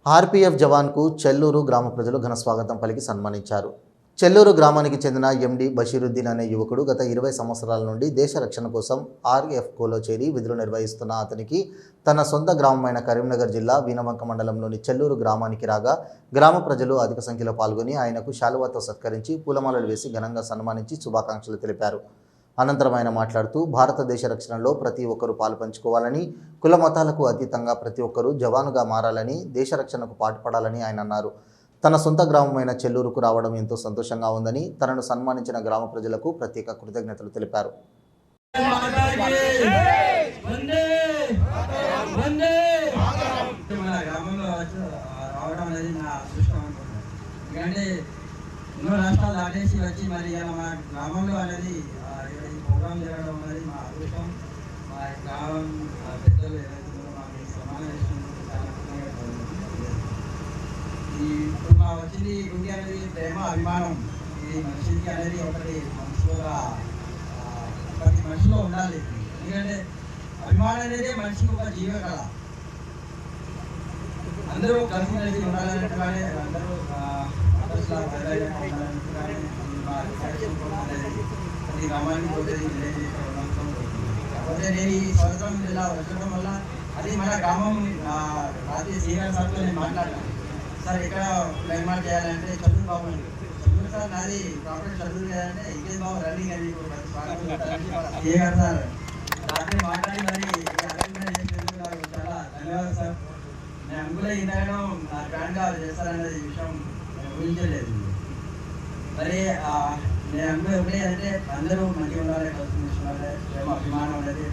RPF జవాన్కు Chelluru గ్రామ ప్రజలు ఘన స్వాగతం పలికి సన్మానించారు. చెల్లూరు గ్రామానికి చెందిన ఎండి బషీరుద్దీన్ అనే యువకుడు గత 20 సంవత్సరాల నుండి దేశ రక్షణ కోసం ఆర్ఎఫ్కోలో చేరి విధులు నిర్వహిస్తున్న అతనికి తన సొంత గ్రామమైన కరీంనగర్ జిల్లా వీనవంక మండలంలోని చెల్లూరు గ్రామానికి రాగా గ్రామ ప్రజలు అధిక సంఖ్యలో పాల్గొని ఆయనకు శాలువాతో సత్కరించి పూలమాలలు వేసి ఘనంగా సన్మానించి శుభాకాంక్షలు తెలిపారు. అనంతరం ఆయన మాట్లాడుతూ భారతదేశ రక్షణలో ప్రతి ఒక్కరూ పాలుపంచుకోవాలని, కుల మతాలకు అతీతంగా ప్రతి ఒక్కరూ జవానుగా మారాలని, దేశ రక్షణకు పాటుపడాలని ఆయన అన్నారు. తన సొంత గ్రామమైన చెల్లూరుకు రావడం ఎంతో సంతోషంగా ఉందని తనను సన్మానించిన గ్రామ ప్రజలకు ప్రత్యేక కృతజ్ఞతలు తెలిపారు. ఎన్నో రాష్ట్రాలు దాటేసి వచ్చి మరి మా గ్రామంలో అనేది ఈ ప్రోగ్రాం జరగడం అనేది మా అదృష్టం. మా గ్రామం పెద్దలు ఏదైతుందో మాకు సమావేశం చాలా ఇప్పుడు మా వచ్చింది గుడి అనేది ప్రేమ అభిమానం. ఇది మనిషికి అనేది ఒకటి ప్రతి మనిషిలో ఉండాలి. ఎందుకంటే అభిమానం అనేది మనిషికి ఒక జీవ కళ. అందరూ కలిసి కలిసి ఉండాలన్నట్టుగానే అందరూ కాకపోతే నేను ఈ సంవత్సరం ఇలా వచ్చడం వల్ల అది మన గ్రామం రాత్రి సీనియర్ సార్తో నేను మాట్లాడాను. సార్ ఇక్కడ నిర్మాణం చేయాలంటే చదువు బాబు అండి. చదువు సార్ నాది ప్రాపర్ చదువు లేదంటే ఇంకేం బాబు రన్నింగ్ అని సీనియర్ సార్ రాత్రి మాట్లాడి మరి అరేంజ్మెంట్ చేసేందుకు నాకు చాలా ధన్యవాదాలు సార్. నేను అనుకునే ఇంతగానో గ్రాండ్గా చేస్తారనేది విషయం ఊహించలేదు. మరి నేను అనుకునే అంటే అందరూ మంచిగా ఉండాలి, కలిసి ఉండాలి, ప్రేమ అభిమానం అనేది